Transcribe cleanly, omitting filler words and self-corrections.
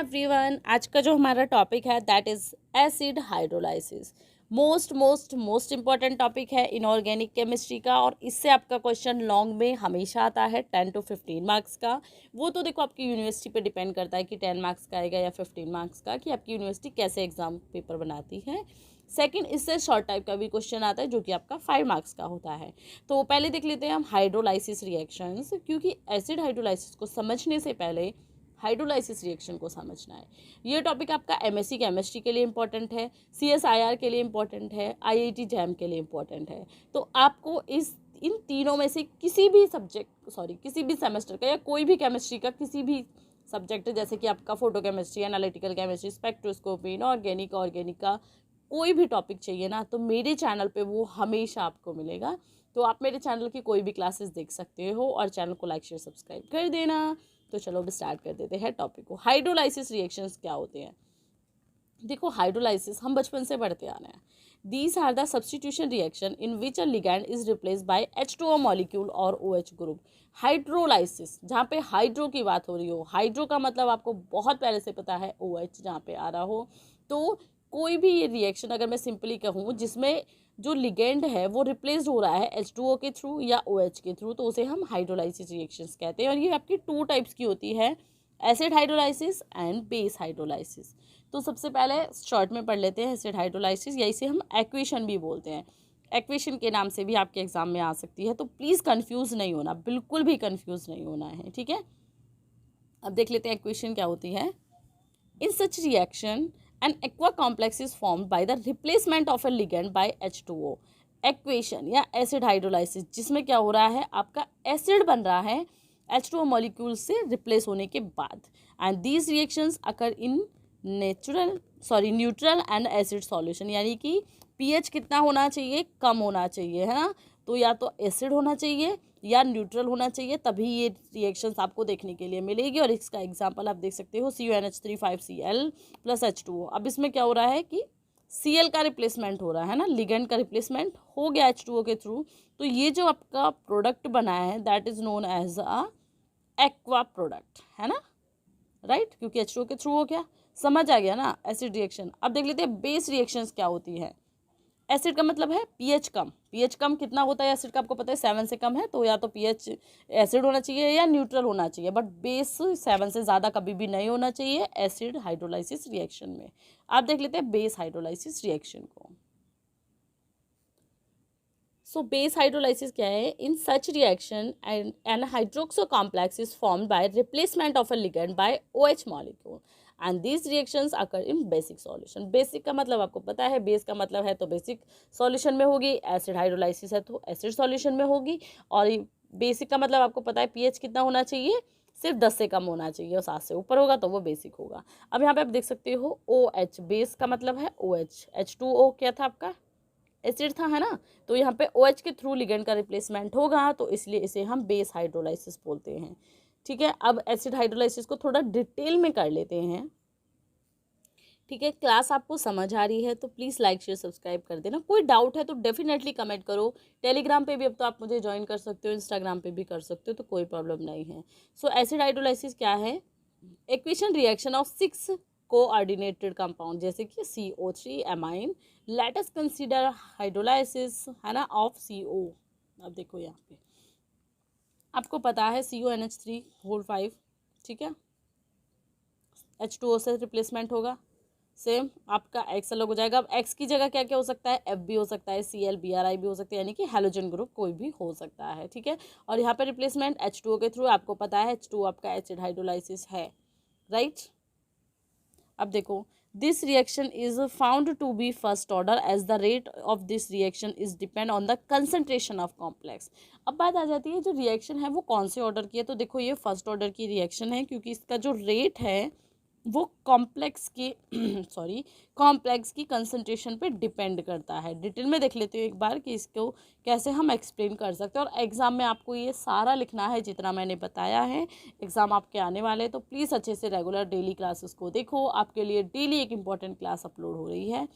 Everyone, आज का जो हमारा टॉपिक है that is acid hydrolysis. Most important topic है इनऑर्गेनिक केमिस्ट्री का, और इससे आपका क्वेश्चन लॉन्ग में हमेशा आता है 10 to 15 मार्क्स का। वो तो देखो आपकी यूनिवर्सिटी पे डिपेंड करता है कि 10 मार्क्स का आएगा या 15 मार्क्स का, कि आपकी यूनिवर्सिटी कैसे एग्जाम पेपर बनाती है। सेकंड, इससे शॉर्ट टाइप का भी क्वेश्चन आता है जो कि आपका 5 मार्क्स का होता है। तो पहले देख लेते हैं हम हाइड्रोलाइसिस रिएक्शंस, क्योंकि एसिड हाइड्रोलाइसिस को समझने से पहले हाइड्रोलाइसिस रिएक्शन को समझना है। ये टॉपिक आपका एमएससी केमिस्ट्री के लिए इंपॉर्टेंट है, सीएसआईआर के लिए इंपॉर्टेंट है, आईआईटी जैम के लिए इंपॉर्टेंट है। तो आपको इन तीनों में से किसी भी सेमेस्टर का या कोई भी केमिस्ट्री का किसी भी सब्जेक्ट, जैसे कि आपका photo chemistry, analytical chemistry, spectroscopy, inorganic, organic का कोई भी टॉपिक चाहिए ना, तो मेरे चैनल पे वो हमेशा आपको मिलेगा। तो आप मेरे चैनल की कोई भी क्लासेस देख सकते हो, और चैनल को लाइक शेयर सब्सक्राइब कर देना। तो चलो अब स्टार्ट कर देते हैं टॉपिक को। हाइड्रोलाइसिस रिएक्शंस क्या होते हैं? देखो, हाइड्रोलाइसिस हम बचपन से पढ़ते आ रहे हैं। These are the substitution reaction in which a ligand is replace by H2O molecule और OH ग्रुप। हाइड्रोलाइसिस, जहाँ पे हाइड्रो की बात हो रही हो, हाइड्रो का मतलब आपको बहुत पहले से पता है OH जहाँ पे आ रहा हो। तो कोई भी ये रिएक्शन अगर मैं सिंपली कहूँ जिसमें जो लिगेंड है वो रिप्लेस हो रहा है H2O के थ्रू या OH के थ्रू, तो उसे हम हाइड्रोलाइसिस रिएक्शंस कहते हैं। और ये आपकी 2 टाइप्स की होती है, acid hydrolysis and base hydrolysis. तो सबसे पहले शॉर्ट में पढ़ लेते हैं एसिड हाइड्रोलाइसिस, या इसे हम एक्वेशन भी बोलते हैं। एक्वेशन के नाम से भी आपके एग्जाम में आ सकती है, तो प्लीज़ कंफ्यूज नहीं होना, बिल्कुल भी कंफ्यूज नहीं होना है, ठीक है। अब देख लेते हैं एक्वेशन क्या होती है। In such reaction, an aqua complex is formed by the replacement of a ligand by H2O. Equation या एसिड हाइड्रोलाइसिस, जिसमें क्या हो रहा है, आपका एसिड बन रहा है H2O मॉलिक्यूल से रिप्लेस होने के बाद। And these reactions occur in neutral and acid solution, यानी कि पीएच कितना होना चाहिए, कम होना चाहिए, है ना। तो या तो एसिड होना चाहिए या न्यूट्रल होना चाहिए, तभी ये रिएक्शंस आपको देखने के लिए मिलेगी। और इसका एग्जांपल आप देख सकते हो, CuNH3 5Cl + H2O। अब इसमें क्या हो रहा है कि Cl का रिप्लेसमेंट हो रहा है ना, लिगेंड का रिप्लेसमेंट हो गया H2O के थ्रू। तो ये जो आपका प्रोडक्ट बना है that is known as a aqua product, है ना, राइट, क्योंकि H2O के थ्रू हो गया। समझ आ गया ना एसिड रिएक्शन। अब देख लेते हैं बेस रिएक्शंस क्या होती है। एसिड का मतलब है पीएच कम। पीएच कम कितना होता है एसिड का, आपको पता है 7 से कम है, तो या तो पीएच एसिड होना चाहिए या न्यूट्रल होना चाहिए, बट बेस 7 से ज़्यादा कभी भी नहीं होना चाहिए एसिड हाइड्रोलाइसिस रिएक्शन में। आप देख लेते हैं बेस हाइड्रोलाइसिस रिएक्शन को। सो बेस हाइड्रोलाइसिस क्या है? In such reaction an hydroxo complex is formed by replacement of a ligand by OH molecule, and these reactions occur in basic solution. Basic का मतलब आपको पता है, बेस का मतलब है तो बेसिक सॉल्यूशन में होगी, एसिड हाइड्रोलाइसिस है तो एसिड सॉल्यूशन में होगी। और बेसिक का मतलब आपको पता है पीएच कितना होना चाहिए, सिर्फ 10 से कम होना चाहिए, और 7 से ऊपर होगा तो वो बेसिक होगा। अब यहाँ पे आप देख सकते हो OH, बेस का मतलब है OH, H2O क्या था आपका, एसिड था, है ना। तो यहाँ पे OH के थ्रू लिगेंड का रिप्लेसमेंट होगा, तो इसलिए इसे हम बेस हाइड्रोलाइसिस बोलते हैं, ठीक है। अब एसिड हाइड्रोलाइसिस को थोड़ा डिटेल में कर लेते हैं, ठीक है। क्लास आपको समझ आ रही है तो प्लीज़ लाइक शेयर सब्सक्राइब कर देना। कोई डाउट है तो डेफिनेटली कमेंट करो। टेलीग्राम पे भी अब तो आप मुझे ज्वाइन कर सकते हो, इंस्टाग्राम पे भी कर सकते हो, तो कोई प्रॉब्लम नहीं है। सो एसिड हाइड्रोलाइसिस क्या है? Equation reaction of 6 coordinated compound, जैसे कि CO3 amine. Let us consider hydrolysis, है ना, ऑफ CO। अब देखो यहाँ पे आपको पता है CuNH3 5, ठीक है, H2O से रिप्लेसमेंट होगा, सेम आपका X अलग हो जाएगा। अब X की जगह क्या क्या हो सकता है, F भी हो सकता है, Cl Bri भी हो सकता है, यानी कि हैलोजन ग्रुप कोई भी हो सकता है, ठीक है। और यहाँ पे रिप्लेसमेंट H2O के थ्रू, आपको पता है H2O आपका एसिड हाइड्रोलाइसिस है, राइट। अब देखो, this reaction is found to be first order as the rate of this reaction is depend on the concentration of complex. अब बात आ जाती है जो रिएक्शन है वो कौन से ऑर्डर की है, तो देखो ये फर्स्ट ऑर्डर की रिएक्शन है, क्योंकि इसका जो रेट है वो कॉम्प्लेक्स की कॉम्प्लेक्स की कंसंट्रेशन पे डिपेंड करता है। डिटेल में देख लेते हो एक बार कि इसको कैसे हम एक्सप्लेन कर सकते हैं, और एग्ज़ाम में आपको ये सारा लिखना है जितना मैंने बताया है। एग्ज़ाम आपके आने वाले हैं तो प्लीज़ अच्छे से रेगुलर डेली क्लासेस को देखो, आपके लिए डेली एक इम्पॉर्टेंट क्लास अपलोड हो रही है।